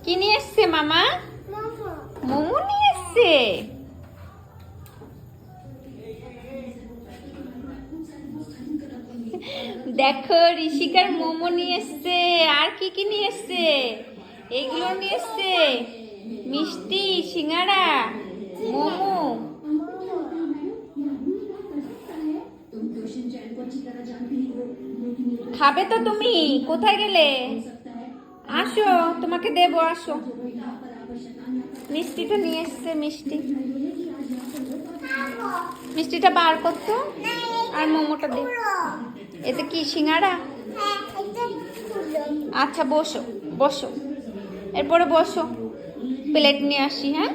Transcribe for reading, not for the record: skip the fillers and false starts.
কি নিয়ে এসছে মামা? মোমো নিয়ে এসছে। দেখো ঋষিকার মোমো নিয়ে এসছে। আর কি কি নিয়ে এসছে? এগুলো নিয়ে এসছে, মিষ্টি, সিঙ্গারা, মোমো। খাবে তো তুমি? কোথায় গেলে? আসো, তোমাকে দেবো, আসো। মিষ্টিটা নিয়ে এসছে, মিষ্টি। মিষ্টিটা বার করতো আর মোমোটা দে। এতে কি সিঙ্গারা? আচ্ছা বসো বসো, এরপরে বসো, প্লেট নিয়ে আসি। হ্যাঁ।